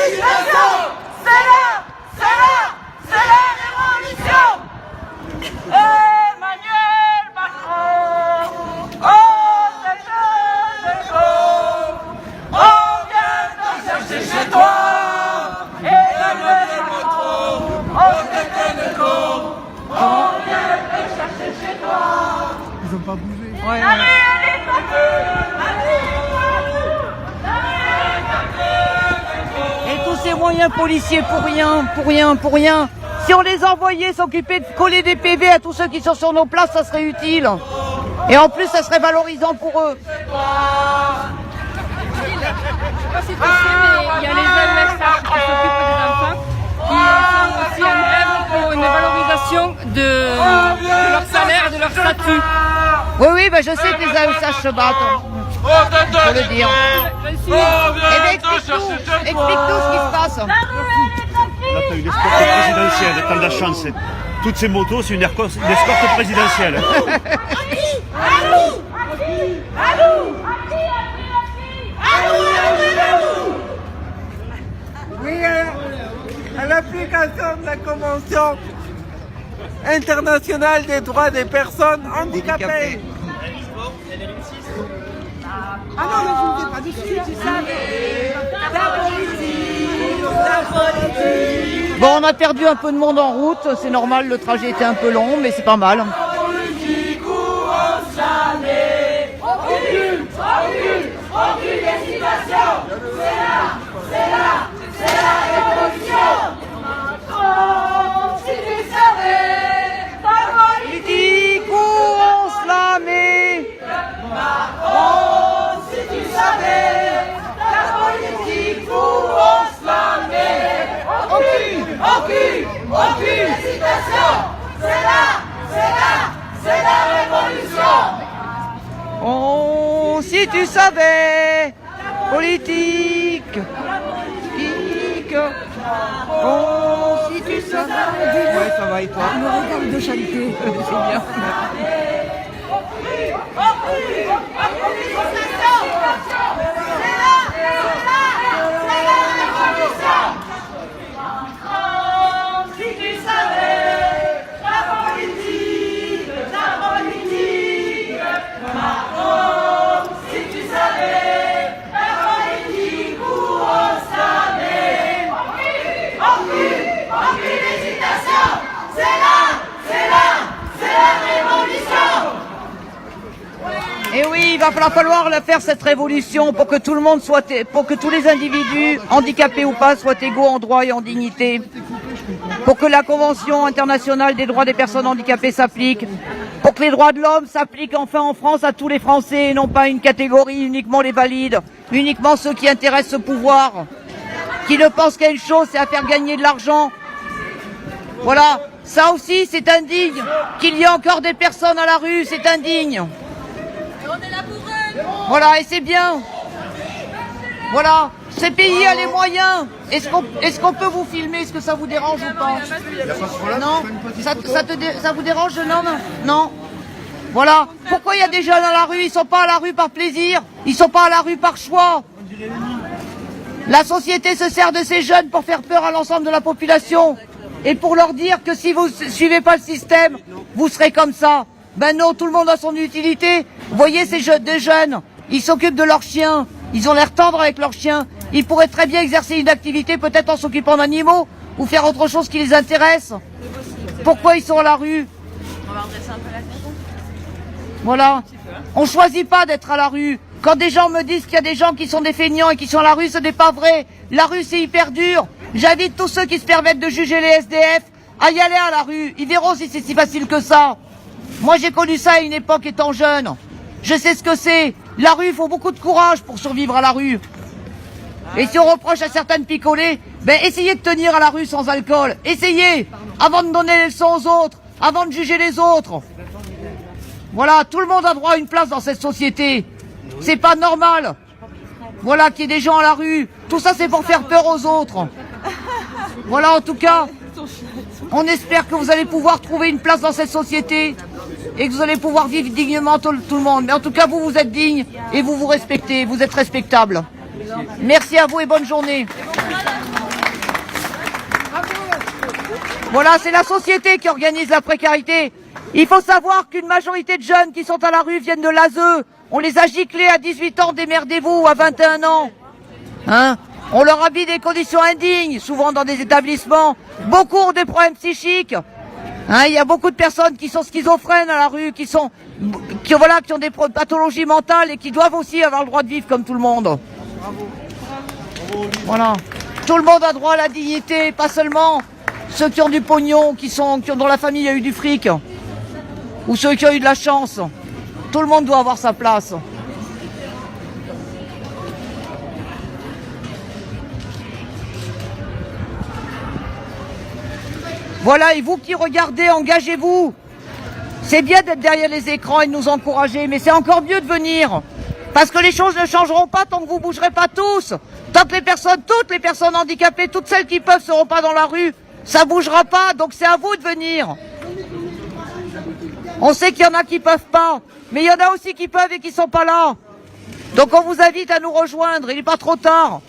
Félicitations. C'est la révolution. Emmanuel Macron, oh c'est beau, on vient te chercher chez toi. Emmanuel Macron, oh c'est beau, on vient te chercher chez toi. Ils ont pas bougé. Ouais. Et tous ces moyens policiers pour rien. Si on les envoyait s'occuper de coller des PV à tous ceux qui sont sur nos places, ça serait utile. Et en plus, ça serait valorisant pour eux. Je sais pas si tu sais, mais il y a les MSA qui s'occupent des enfants qui sont aussi en grève pour une valorisation de leur salaire et de leur statut. Oui, ben je sais que les AESH se battent. Faut le dire. Je suis... Eh bien, explique-nous ce qui se passe. Là, tu as eu l'escorte présidentielle, t'as de la chance. Toutes ces motos, c'est une escorte présidentielle. Oui, à l'application de la Convention internationale des droits des personnes handicapées. Ah non, mais je ne vous ai pas dit Bon, on a perdu un peu de monde en route, c'est normal, le trajet était un peu long, mais c'est pas mal. Aucune destination. C'est la révolution. Macron, si tu savais, ta politique Où on se la met. Macron, si tu savais, ta politique où on se la met. Aucune hésitation. C'est la révolution. Oh, si tu savais, politique. Oh, si tu savais. Ouais, ça va et toi? Me regarde de chanter, c'est bien. Et oui, il va falloir faire cette révolution pour que tout le monde soit, pour que tous les individus, handicapés ou pas, soient égaux en droit et en dignité. Pour que la Convention internationale des droits des personnes handicapées s'applique. Pour que les droits de l'homme s'appliquent enfin en France à tous les Français et non pas à une catégorie, uniquement les valides, uniquement ceux qui intéressent ce pouvoir, qui ne pensent qu'à une chose, c'est à faire gagner de l'argent. Voilà, ça aussi c'est indigne. Qu'il y ait encore des personnes à la rue, c'est indigne. Voilà, et c'est bien. Voilà, ces pays a les moyens. Est-ce qu'on peut vous filmer? Est-ce que ça vous dérange ou pas? Non, ça vous dérange, jeune homme? Non. Voilà. Pourquoi il y a des jeunes à la rue? Ils sont pas à la rue par plaisir. Ils sont pas à la rue par choix. La société se sert de ces jeunes pour faire peur à l'ensemble de la population et pour leur dire que si vous suivez pas le système, vous serez comme ça. Ben non, tout le monde a son utilité. Vous voyez ces des jeunes, ils s'occupent de leurs chiens. Ils ont l'air tendres avec leurs chiens. Ils pourraient très bien exercer une activité, peut-être en s'occupant d'animaux, ou faire autre chose qui les intéresse. Pourquoi ils sont à la rue? On va redresser un peu la tête. Voilà. On choisit pas d'être à la rue. Quand des gens me disent qu'il y a des gens qui sont des feignants et qui sont à la rue, ce n'est pas vrai. La rue, c'est hyper dur. J'invite tous ceux qui se permettent de juger les SDF à y aller à la rue. Ils verront si c'est si facile que ça. Moi, j'ai connu ça à une époque étant jeune. Je sais ce que c'est. La rue, il faut beaucoup de courage pour survivre à la rue. Et si on reproche à certaines picolées, ben essayez de tenir à la rue sans alcool. Essayez, avant de donner les leçons aux autres, avant de juger les autres. Voilà, tout le monde a droit à une place dans cette société. C'est pas normal. Voilà, qu'il y ait des gens à la rue. Tout ça, c'est pour faire peur aux autres. Voilà, en tout cas, on espère que vous allez pouvoir trouver une place dans cette société et que vous allez pouvoir vivre dignement tout le monde. Mais en tout cas, vous êtes digne et vous respectez, vous êtes respectable. Merci à vous et bonne journée. Voilà, c'est la société qui organise la précarité. Il faut savoir qu'une majorité de jeunes qui sont à la rue viennent de l'ASE. On les a giclés à 18 ans, démerdez-vous, à 21 ans. Hein? On leur a mis des conditions indignes, souvent dans des établissements. Beaucoup ont des problèmes psychiques. Hein, il y a beaucoup de personnes qui sont schizophrènes à la rue, qui ont des pathologies mentales et qui doivent aussi avoir le droit de vivre comme tout le monde. Voilà. Tout le monde a droit à la dignité, pas seulement ceux qui ont du pognon, dont la famille a eu du fric, ou ceux qui ont eu de la chance. Tout le monde doit avoir sa place. Voilà, et vous qui regardez, engagez-vous. C'est bien d'être derrière les écrans et de nous encourager, mais c'est encore mieux de venir. Parce que les choses ne changeront pas tant que vous ne bougerez pas tous. Tant que toutes les personnes handicapées, toutes celles qui peuvent ne seront pas dans la rue, ça ne bougera pas, donc c'est à vous de venir. On sait qu'il y en a qui peuvent pas, mais il y en a aussi qui peuvent et qui sont pas là. Donc on vous invite à nous rejoindre, il n'est pas trop tard.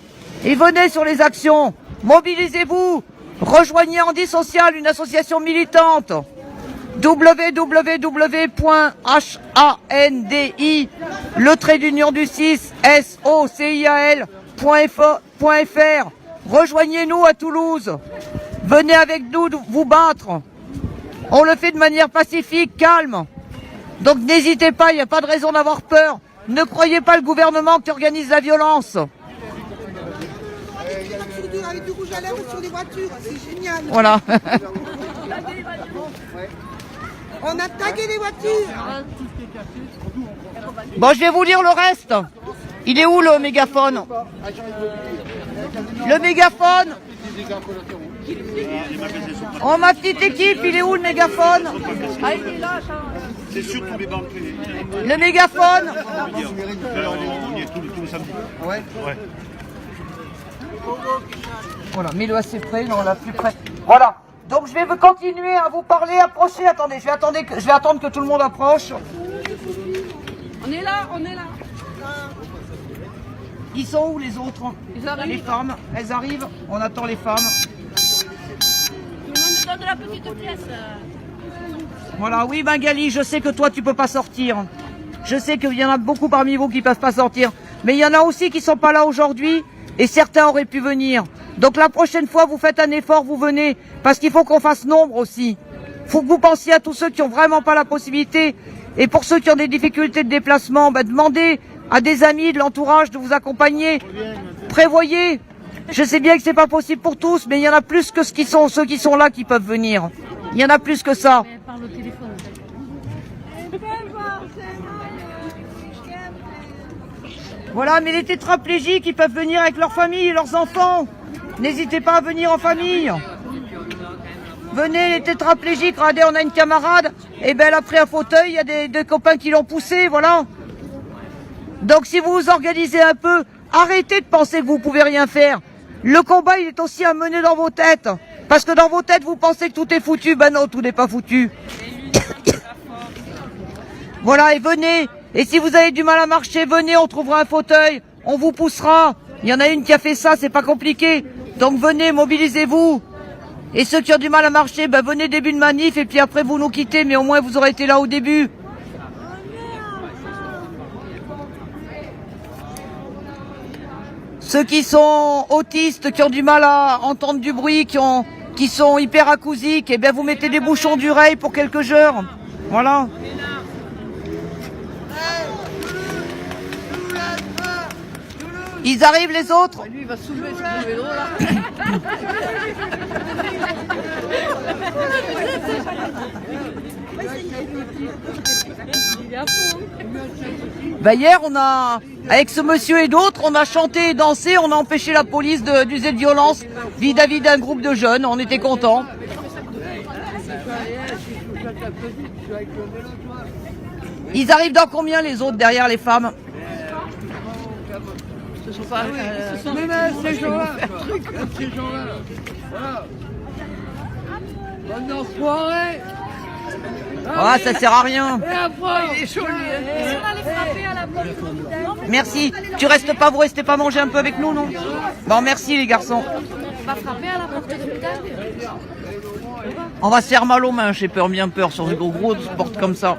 Et venez sur les actions, mobilisez-vous. Rejoignez Handi Social, une association militante. www.handi, le trait d'union du 6, social.fr. Rejoignez-nous à Toulouse. Venez avec nous vous battre. On le fait de manière pacifique, calme. Donc n'hésitez pas, il n'y a pas de raison d'avoir peur. Ne croyez pas le gouvernement qui organise la violence. Avec du rouge à lèvres sur des voitures, c'est génial. Voilà. On a tagué les voitures. Bon, je vais vous lire le reste. Il est où le mégaphone? Le mégaphone. Oh, ma petite équipe, il est où le mégaphone? Ah, il est là, C'est sur tous les banques. Le mégaphone. On y est tout le samedi. Ouais. Voilà, mets-le assez près, non, là, plus près. Voilà. Donc je vais continuer à vous parler, approchez, attendez, je vais attendre que tout le monde approche. On est là. Ils sont où les autres? Ils arrivent. Les femmes, elles arrivent, on attend les femmes. Tout le monde donne de la petite pièce. Voilà, oui Bengali, je sais que toi tu peux pas sortir. Je sais qu'il y en a beaucoup parmi vous qui peuvent pas sortir. Mais il y en a aussi qui sont pas là aujourd'hui et certains auraient pu venir. Donc la prochaine fois, vous faites un effort, vous venez, parce qu'il faut qu'on fasse nombre aussi. Il faut que vous pensiez à tous ceux qui n'ont vraiment pas la possibilité. Et pour ceux qui ont des difficultés de déplacement, demandez à des amis, de l'entourage de vous accompagner. Prévoyez. Je sais bien que c'est pas possible pour tous, mais il y en a plus que ceux qui sont là qui peuvent venir. Il y en a plus que ça. Parle au téléphone. Voilà, mais les tétraplégiques, ils peuvent venir avec leur famille et leurs enfants. N'hésitez pas à venir en famille. Venez les tétraplégiques, regardez, on a une camarade, et ben elle a pris un fauteuil, il y a des copains qui l'ont poussé, voilà. Donc si vous vous organisez un peu, arrêtez de penser que vous pouvez rien faire. Le combat, il est aussi à mener dans vos têtes. Parce que dans vos têtes, vous pensez que tout est foutu. Ben non, tout n'est pas foutu. Voilà, et venez. Et si vous avez du mal à marcher, venez, on trouvera un fauteuil. On vous poussera. Il y en a une qui a fait ça, c'est pas compliqué. Donc venez, mobilisez-vous. Et ceux qui ont du mal à marcher, ben venez début de manif et puis après vous nous quittez, mais au moins vous aurez été là au début. Ceux qui sont autistes, qui ont du mal à entendre du bruit, qui sont hyperacousiques, et bien vous mettez des bouchons d'oreille pour quelques heures. Voilà. Ils arrivent les autres. Lui, il va soulever sur le vélo, là. Ben hier, avec ce monsieur et d'autres, on a chanté et dansé, on a empêché la police d'user de violence vis-à-vis d'un groupe de jeunes, on était contents. Ils arrivent dans combien les autres derrière les femmes? Ce sont pas... Ces gens-là, voilà. Bonne soirée. Ah, ça sert à rien. Et après, il est chaud, Merci. Tu restes pas, vous restez pas manger un peu avec nous, non? Bon, merci les garçons. On va frapper à la porte de l'hôpital. On va se faire mal aux mains, j'ai peur, bien peur, sur des gros portes comme ça.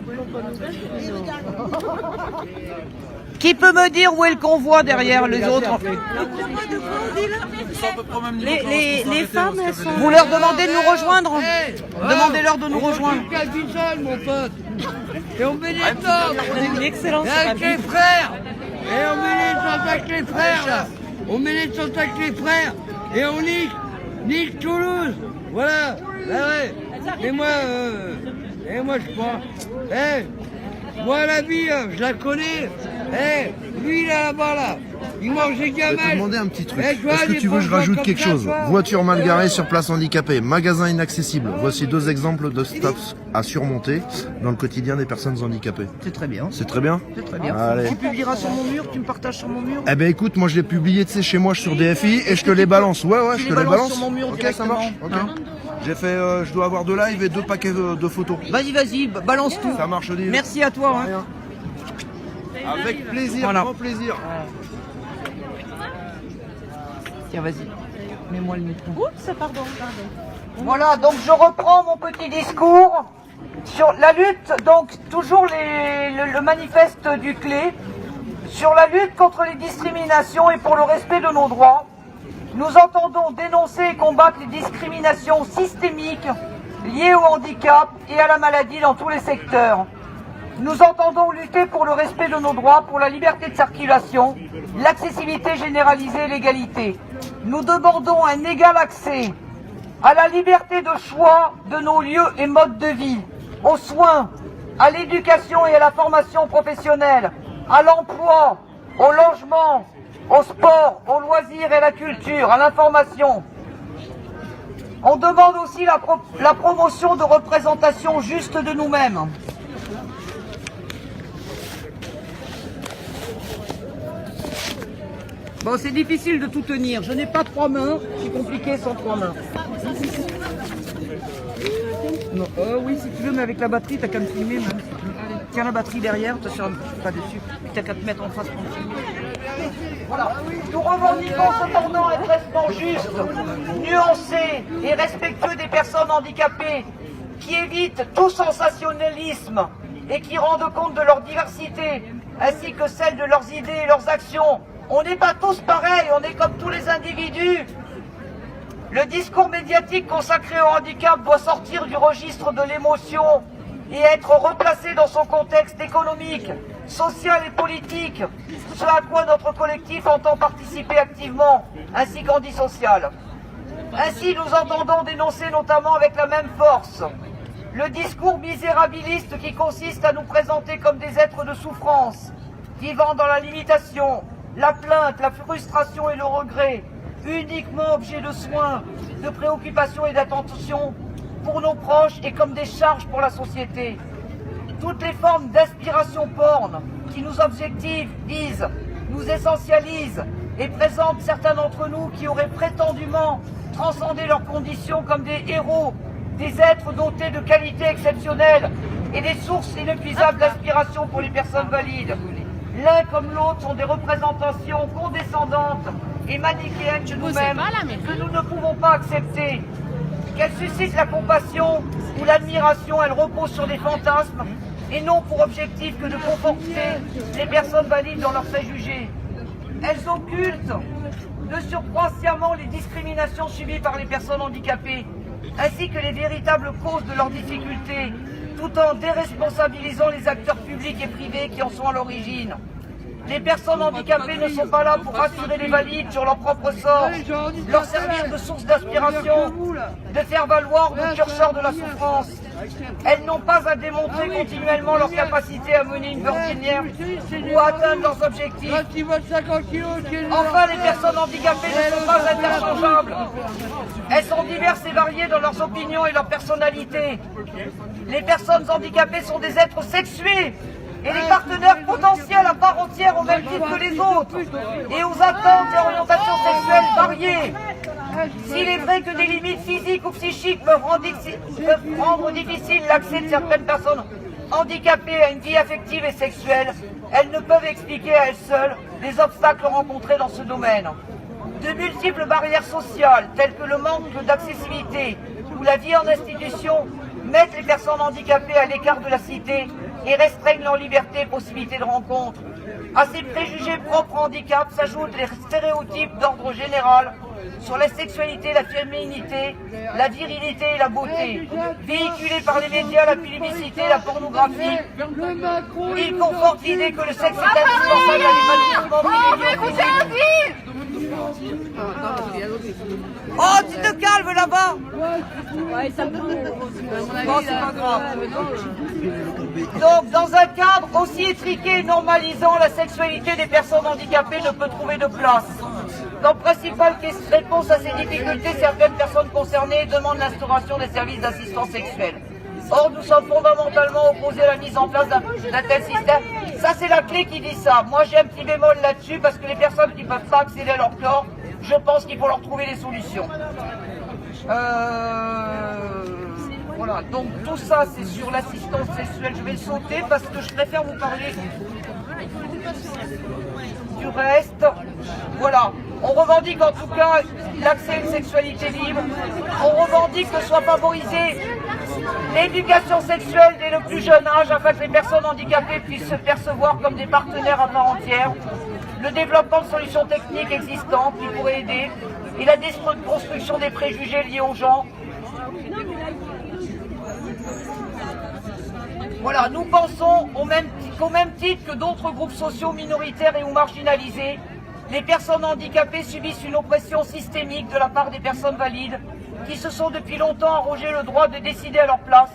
Qui peut me dire où est le convoi derrière les autres? Les femmes, elles sont... Vous leur demandez de nous rejoindre? Demandez-leur de nous rejoindre. On est tout seul, mon pote. Et on met les ordres. Une excellence. Et avec les frères. Et on met les choses avec les frères, là. On met les choses avec les frères. Et on nique Toulouse. Voilà. Ah ouais. Et moi, je crois. Moi, la vie, je la connais. Lui, là-bas, là. Il mange des Je vais gamelles. te demander un petit truc. Eh, tu vois, Est-ce que des tu veux que je pauvres rajoute comme quelque ça, chose? toi. Voiture mal garée sur place handicapée, magasin inaccessible. Voici 2 exemples de stops à surmonter dans le quotidien des personnes handicapées. C'est très bien. C'est très bien? C'est très bien. Allez. Tu publieras sur mon mur, tu me partages sur mon mur. Eh ben écoute, moi je l'ai publié, tu sais, chez moi, sur DFI et je te les balance. Ouais, Tu je les te les balances balance. sur mon mur Ok, ça directement. marche. Ok. Hein. J'ai fait, je dois avoir 2 lives et 2 paquets de photos. Vas-y, balance tout. Ça marche, Olivier. Merci à toi. Hein. Avec plaisir, Voilà. grand plaisir. Tiens, vas-y. Mets-moi le micro. Oups, pardon. Voilà, donc je reprends mon petit discours sur la lutte, donc toujours le manifeste du clé, sur la lutte contre les discriminations et pour le respect de nos droits. Nous entendons dénoncer et combattre les discriminations systémiques liées au handicap et à la maladie dans tous les secteurs. Nous entendons lutter pour le respect de nos droits, pour la liberté de circulation, l'accessibilité généralisée et l'égalité. Nous demandons un égal accès à la liberté de choix de nos lieux et modes de vie, aux soins, à l'éducation et à la formation professionnelle, à l'emploi, au logement, au sport, aux loisirs et à la culture, à l'information. On demande aussi la promotion de représentations justes de nous-mêmes. Bon, c'est difficile de tout tenir. Je n'ai pas 3 mains. C'est compliqué sans 3 mains. Non, oui, si tu veux, mais avec la batterie, t'as qu'à me filmer. Même. Tiens la batterie derrière, attention, pas dessus. T'as qu'à te mettre en face pour me filmer. Voilà. Nous revendiquons cependant un traitement juste, nuancé et respectueux des personnes handicapées, qui évite tout sensationnalisme et qui rendent compte de leur diversité, ainsi que celle de leurs idées et leurs actions. On n'est pas tous pareils, on est comme tous les individus. Le discours médiatique consacré au handicap doit sortir du registre de l'émotion et être replacé dans son contexte économique, social et politique, ce à quoi notre collectif entend participer activement, ainsi qu'Andy Social. Ainsi, nous entendons dénoncer notamment avec la même force le discours misérabiliste qui consiste à nous présenter comme des êtres de souffrance, vivant dans la limitation, la plainte, la frustration et le regret, uniquement objet de soins, de préoccupation et d'attention pour nos proches et comme des charges pour la société. Toutes les formes d'aspiration porn qui nous objectivent, visent, nous essentialisent et présentent certains d'entre nous qui auraient prétendument transcendé leurs conditions comme des héros, des êtres dotés de qualités exceptionnelles et des sources inépuisables d'aspiration pour les personnes valides. L'un comme l'autre sont des représentations condescendantes et manichéennes de nous-mêmes que nous ne pouvons pas accepter. Qu'elles suscitent la compassion ou l'admiration, elles reposent sur des fantasmes et non pour objectif que de conforter les personnes valides dans leurs faits jugés. Elles occultent de surcroît sciemment les discriminations subies par les personnes handicapées, ainsi que les véritables causes de leurs difficultés, tout en déresponsabilisant les acteurs publics et privés qui en sont à l'origine. Les personnes handicapées ne sont pas là pour rassurer les valides sur leur propre sort, leur servir de source d'inspiration, de faire valoir le curseur de la souffrance. Elles n'ont pas à démontrer continuellement leur capacité à mener une virginière ou à atteindre leurs objectifs. Enfin, les personnes handicapées ne sont pas interchangeables. Elles sont diverses et variées dans leurs opinions et leur personnalité. Les personnes handicapées sont des êtres sexués et des partenaires potentiels à part entière au même titre que les autres et aux attentes et orientations sexuelles variées. S'il est vrai que des limites physiques ou psychiques peuvent rendre difficile l'accès de certaines personnes handicapées à une vie affective et sexuelle, elles ne peuvent expliquer à elles seules les obstacles rencontrés dans ce domaine. De multiples barrières sociales, telles que le manque d'accessibilité ou la vie en institution, mettent les personnes handicapées à l'écart de la cité et restreignent leur liberté et possibilité de rencontre. À ces préjugés propres au handicap s'ajoutent les stéréotypes d'ordre général sur la sexualité, la féminité, la virilité et la beauté, véhiculés par les médias, la publicité, la pornographie. Ils confortent l'idée que le sexe est indispensable à l'épanouissement Oh, tu te calmes là-bas. Bon, c'est pas grave. Donc, dans un cadre aussi étriqué et normalisant, la sexualité des personnes handicapées ne peut trouver de place. Comme principale réponse à ces difficultés, certaines personnes concernées demandent l'instauration des services d'assistance sexuelle. Or, nous sommes fondamentalement opposés à la mise en place d'un tel système. Ça, c'est la clé qui dit ça. Moi, j'ai un petit bémol là-dessus, parce que les personnes qui ne peuvent pas accéder à leur corps, je pense qu'il faut leur trouver des solutions. Voilà, donc tout ça, c'est sur l'assistance sexuelle. Je vais le sauter, parce que je préfère vous parler du reste. Voilà. On revendique en tout cas l'accès à une sexualité libre. On revendique que soit favorisée l'éducation sexuelle dès le plus jeune âge afin que les personnes handicapées puissent se percevoir comme des partenaires à part entière. Le développement de solutions techniques existantes qui pourraient aider et la déconstruction des préjugés liés au genre. Voilà, nous pensons qu'au même titre que d'autres groupes sociaux minoritaires et ou marginalisés, les personnes handicapées subissent une oppression systémique de la part des personnes valides qui se sont depuis longtemps arrogé le droit de décider à leur place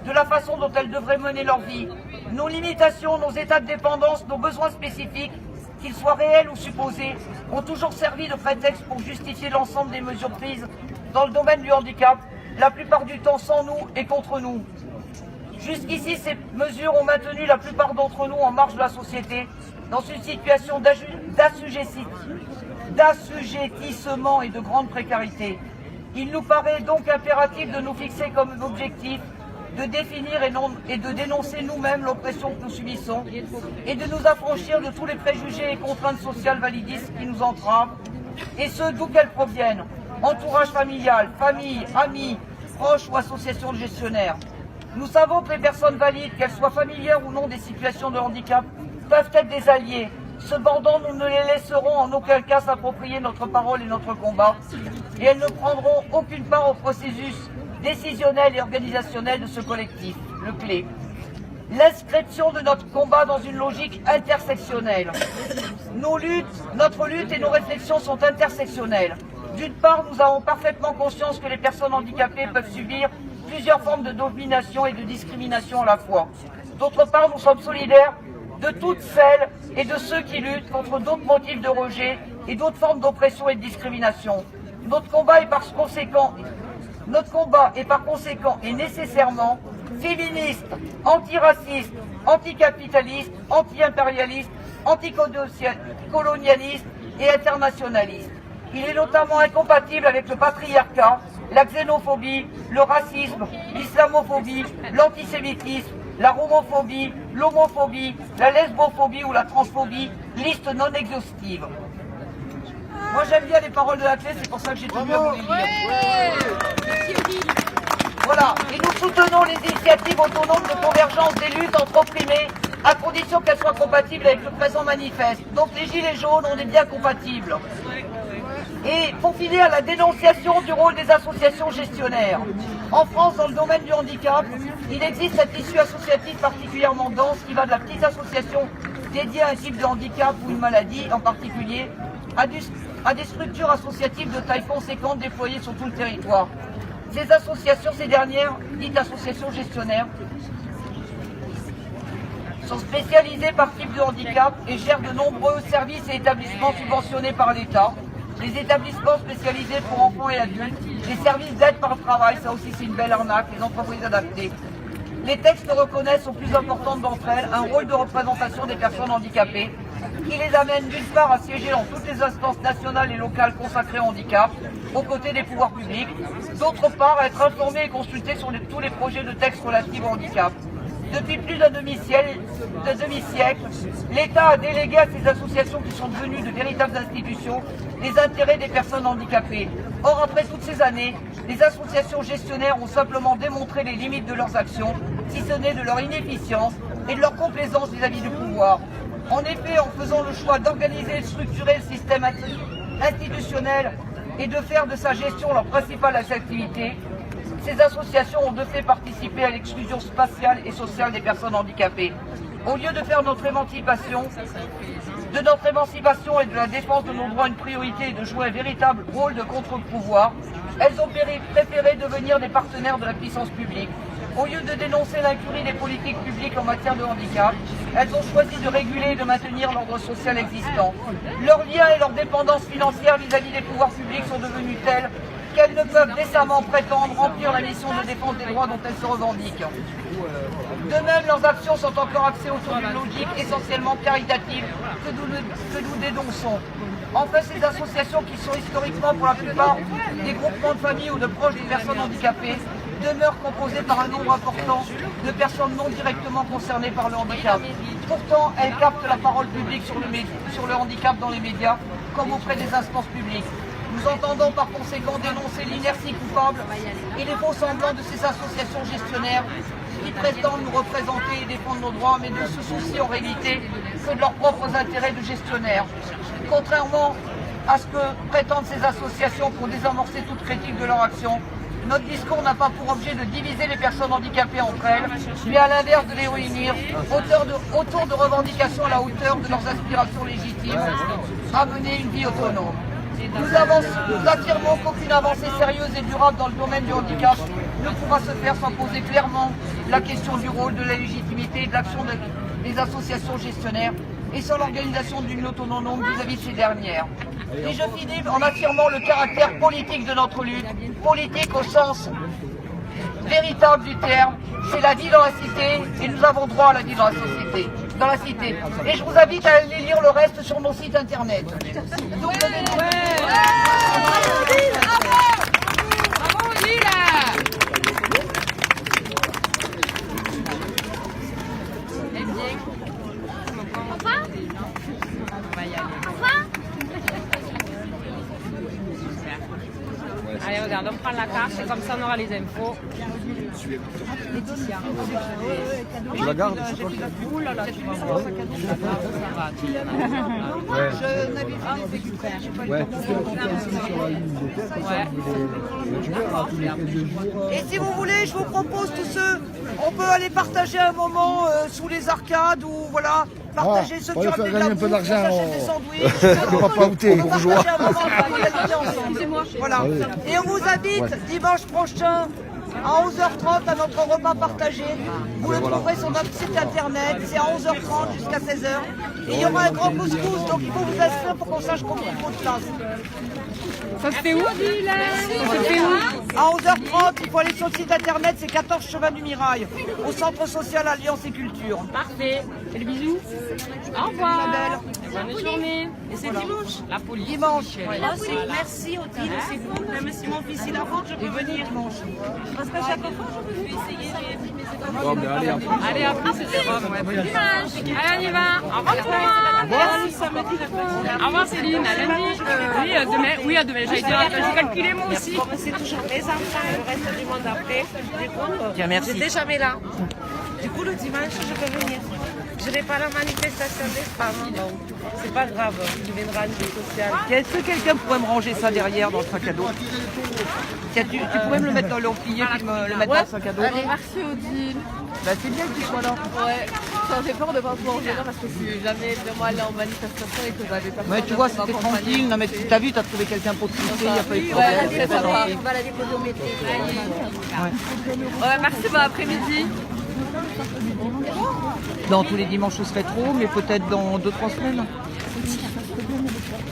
de la façon dont elles devraient mener leur vie. Nos limitations, nos états de dépendance, nos besoins spécifiques, qu'ils soient réels ou supposés, ont toujours servi de prétexte pour justifier l'ensemble des mesures prises dans le domaine du handicap, la plupart du temps sans nous et contre nous. Jusqu'ici, ces mesures ont maintenu la plupart d'entre nous en marge de la société, dans une situation d'assujettissement et de grande précarité. Il nous paraît donc impératif de nous fixer comme objectif de définir et de dénoncer nous-mêmes l'oppression que nous subissons et de nous affranchir de tous les préjugés et contraintes sociales validistes qui nous entravent, et ce, d'où qu'elles proviennent, entourage familial, famille, amis, proches ou associations de gestionnaires. Nous savons que les personnes valides, qu'elles soient familières ou non des situations de handicap, peuvent être des alliés. Cependant, nous ne les laisserons en aucun cas s'approprier notre parole et notre combat, et elles ne prendront aucune part au processus décisionnel et organisationnel de ce collectif, le CLÉ. L'inscription de notre combat dans une logique intersectionnelle. Notre lutte et nos réflexions sont intersectionnelles. D'une part, nous avons parfaitement conscience que les personnes handicapées peuvent subir plusieurs formes de domination et de discrimination à la fois. D'autre part, nous sommes solidaires de toutes celles et de ceux qui luttent contre d'autres motifs de rejet et d'autres formes d'oppression et de discrimination. Notre combat est par conséquent et nécessairement féministe, antiraciste, anticapitaliste, anti-impérialiste, anticolonialiste et internationaliste. Il est notamment incompatible avec le patriarcat, la xénophobie, le racisme, l'islamophobie, l'antisémitisme, la homophobie, l'homophobie, la lesbophobie ou la transphobie, liste non exhaustive. Moi j'aime bien les paroles de la clé, c'est pour ça que j'ai tenu à vous les lire. Voilà, et nous soutenons les initiatives autonomes de convergence des luttes entre opprimés, à condition qu'elles soient compatibles avec le présent manifeste. Donc les gilets jaunes, on est bien compatibles. Et pour finir, la dénonciation du rôle des associations gestionnaires. En France, dans le domaine du handicap, il existe un tissu associatif particulièrement dense qui va de la petite association dédiée à un type de handicap ou une maladie en particulier, à des structures associatives de taille conséquente déployées sur tout le territoire. Ces associations, ces dernières, dites associations gestionnaires, sont spécialisées par type de handicap et gèrent de nombreux services et établissements subventionnés par l'État. Les établissements spécialisés pour enfants et adultes, les services d'aide par le travail, ça aussi c'est une belle arnaque, les entreprises adaptées. Les textes reconnaissent, aux plus importantes d'entre elles, un rôle de représentation des personnes handicapées qui les amène d'une part à siéger dans toutes les instances nationales et locales consacrées au handicap, aux côtés des pouvoirs publics, d'autre part à être informés et consultés sur tous les projets de textes relatifs au handicap. Depuis plus d'un demi-siècle, l'État a délégué à ces associations qui sont devenues de véritables institutions les intérêts des personnes handicapées. Or, après toutes ces années, les associations gestionnaires ont simplement démontré les limites de leurs actions, si ce n'est de leur inefficience et de leur complaisance vis-à-vis du pouvoir. En effet, en faisant le choix d'organiser et de structurer le système institutionnel et de faire de sa gestion leur principale activité, ces associations ont de fait participé à l'exclusion spatiale et sociale des personnes handicapées. Au lieu de faire notre émancipation et de la défense de nos droits une priorité et de jouer un véritable rôle de contre-pouvoir, elles ont préféré devenir des partenaires de la puissance publique. Au lieu de dénoncer l'incurie des politiques publiques en matière de handicap, elles ont choisi de réguler et de maintenir l'ordre social existant. Leurs liens et leur dépendance financière vis-à-vis des pouvoirs publics sont devenus tels qu'elles ne peuvent décemment prétendre remplir la mission de défense des droits dont elles se revendiquent. De même, leurs actions sont encore axées autour d'une logique essentiellement caritative que nous dénonçons. Enfin, ces associations qui sont historiquement pour la plupart des groupements de familles ou de proches des personnes handicapées demeurent composées par un nombre important de personnes non directement concernées par le handicap. Pourtant, elles captent la parole publique sur le handicap dans les médias comme auprès des instances publiques. Nous entendons par conséquent dénoncer l'inertie coupable et les faux semblants de ces associations gestionnaires qui prétendent nous représenter et défendre nos droits, mais ne se soucient en réalité que de leurs propres intérêts de gestionnaires. Contrairement à ce que prétendent ces associations pour désamorcer toute critique de leur action, notre discours n'a pas pour objet de diviser les personnes handicapées entre elles, mais à l'inverse de les réunir autour de revendications à la hauteur de leurs aspirations légitimes à mener une vie autonome. Nous affirmons qu'aucune avancée sérieuse et durable dans le domaine du handicap ne pourra se faire sans poser clairement la question du rôle, de la légitimité et de l'action des associations gestionnaires et sans l'organisation d'une lutte autonome vis-à-vis de ces dernières. Et je finis en affirmant le caractère politique de notre lutte, politique au sens véritable du terme. C'est la vie dans la cité et nous avons droit à la vie dans la cité. Et je vous invite à aller lire le reste sur mon site internet. Allez, regarde, on prend la carte, et comme ça on aura les infos. Je la garde, c'est quoi? Ouh là là, tu vas voir. Je n'avais pas les extraits, j'ai pas Ouais, tu fais la comparaison sur la ligne des terres, tu verras tous les 2 jours. Et si vous voulez, je vous propose tous ceux, on peut aller partager un moment sous les arcades ou voilà, partager ceux on qui va ont faire de la gagner un peu bouffe, d'argent, on s'achète on- des sandwichs. On va pas goûter, On va bourgeois. partager un moment de convivialité ensemble. Voilà. Et on vous invite dimanche prochain à 11h30 à notre repas partagé. Vous le trouverez sur notre site internet, c'est à 11h30 jusqu'à 16h. Et il y aura un grand couscous, donc il faut vous inscrire pour qu'on sache combien il faut de place. Ça se fait où? Ça se fait où? À 11h30, il faut aller sur le site internet, c'est 14 Chemin du Mirail, au Centre Social Alliance et Culture. Parfait. Et le bisou. Au revoir. Isabelle. Bonne journée. Et c'est dimanche. La police. Dimanche. Merci Odile, c'est bon. Même si mon fils il a rentre, je peux venir. Parce qu'à chaque fois, je peux essayer de... Bon, mais allez, après. Allez, après c'est Jérôme. Ouais. Allez, on y va. Au revoir tout le monde. Au revoir Céline. À lundi. Oui, demain. Oui, à demain. J'ai calculé moi aussi. C'est toujours mes enfants, le reste du monde après. Du coup, Tiens, merci. j'étais jamais là. Du coup, le dimanche, je peux venir. Je n'ai pas la manifestation des femmes, donc c'est pas grave. Il viendra une vie sociale. Est-ce que quelqu'un pourrait me ranger ça derrière dans le sac à dos? Tiens, tu pourrais me le mettre dans l'encrier puis me le mettre dans le sac à dos? Merci Odile. Bah, c'est bien que tu sois là. Ouais, ça fait peur de pas pouvoir venir parce que je suis jamais vraiment allée en manifestation et que j'avais pas. Ouais, tu vois, c'était tranquille. Non, mais t'as vu, t'as trouvé quelqu'un pour te pousser, il n'y a pas eu de problème. Ouais, c'est pas gentil. on va la déposer au métro. Ouais, merci, bon après-midi. Dans tous les dimanches, ce serait trop, mais peut-être dans 2-3 semaines.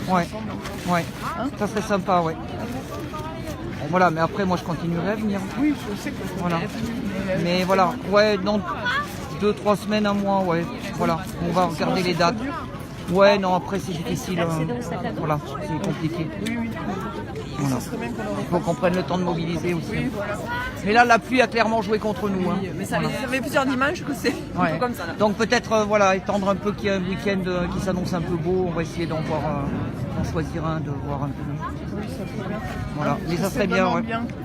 Ouais, ouais. Ça serait sympa, ouais. Voilà, mais après, moi, je continuerai à venir. Oui, je sais que voilà. Mais voilà, ouais, dans 2-3 semaines, un mois, ouais. Voilà, on va regarder les dates. Ouais, non, après c'est difficile. Voilà, c'est compliqué. Voilà. Il faut qu'on prenne le temps de mobiliser aussi. Mais là, la pluie a clairement joué contre nous. Hein. Mais ça fait plusieurs dimanches que c'est un peu comme ça. Là. Donc peut-être voilà, étendre un peu qu'il y a un week-end qui s'annonce un peu beau. On va essayer d'en voir, d'en choisir un, de voir un peu. Voilà, mais ça serait bien, ouais.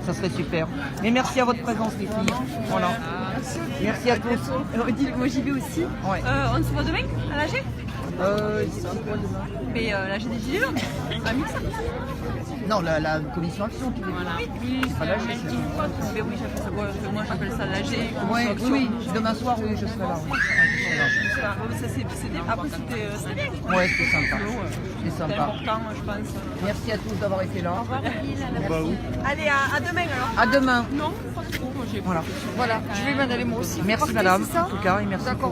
Ça serait super. Mais merci à votre présence, les filles. Voilà. Merci à tous. Moi j'y vais aussi. Ouais. On se voit demain à l'AG Mais l'AG des Gilets jaunes, à Mixa. Non, la commission action, tu veux dire. Oui, c'est pas l'AG. Mais oui, moi j'appelle ça l'AG. Oui, demain soir, oui, je serai là. Oui. Après c'était bien. Ouais, c'est sympa. C'est C'est sympa. important, je pense. Merci à tous d'avoir été là. Allez, à demain alors. À demain. Non, pas trop. Voilà, Je vais m'en aller moi aussi. merci madame, en tout cas, et merci pour...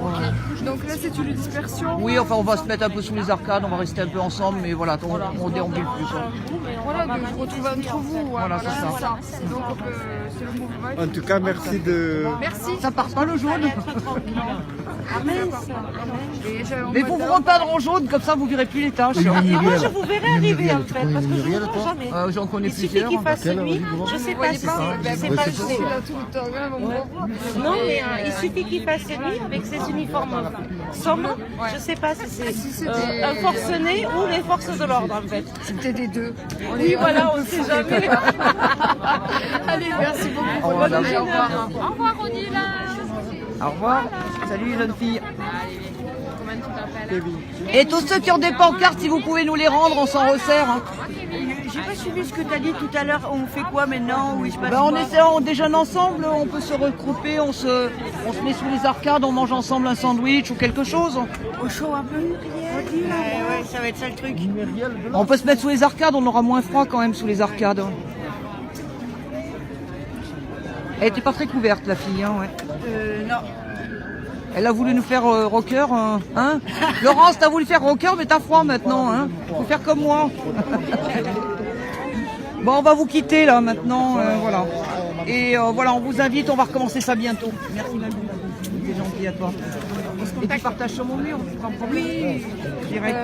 Donc là c'est une dispersion. Oui, enfin, on va se mettre un peu sous les arcades, on va rester un peu ensemble, mais voilà, on déambule plus. Quoi. Voilà, de vous retrouver entre vous. Voilà, c'est ça. Donc c'est le mouvement. En tout cas, merci de... Merci. Ça part pas le jaune. Et Mais vous vous repeindre en jaune, comme ça vous verrez plus les taches. Et moi, je vous verrai arriver en fait, parce que je ne vois jamais. J'en connais Il suffit plusieurs. qu'il fasse nuit, je sais pas si c'est pas le jour. Non, mais il suffit qu'il fasse nuit avec ses uniformes sombres. Je sais pas si c'est un forcené ou les forces de l'ordre en fait. c'était des deux. Oui, voilà, on ne sait jamais. Allez, merci beaucoup. Au revoir, madame. Au revoir. Au revoir, Odile. Au revoir. Salut les jeunes filles. Et tous ceux qui ont des pancartes, si vous pouvez nous les rendre, on s'en resserre. Hein. J'ai pas suivi ce que tu as dit tout à l'heure. On fait quoi maintenant? Oui, je Ben, on déjeune ensemble, on peut se regrouper, on se met sous les arcades, on mange ensemble un sandwich ou quelque chose. Au chaud un peu. Ouais, ça va être ça le truc. On peut se mettre sous les arcades, on aura moins froid quand même sous les arcades. Elle était pas très couverte la fille, hein, ouais. Non. Elle a voulu nous faire rocker, hein. Laurence, t'as voulu faire rocker, mais t'as froid maintenant, hein. Faut faire comme moi. Bon, on va vous quitter là maintenant, voilà. Et voilà, on vous invite, on va recommencer ça bientôt. Merci Marie, c'est gentil à toi. Et tu partages sur mon mur, sans problème. Oui. Direct.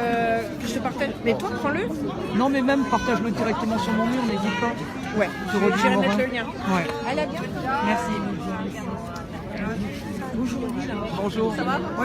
Je te partage. Mais toi, prends-le. Non, mais même partage-le directement sur mon mur, n'hésite pas. Ouais. Sur Je vais Odile mettre Morin. le lien. Ouais. Allez, à bientôt. Merci. Bonjour. Ça va?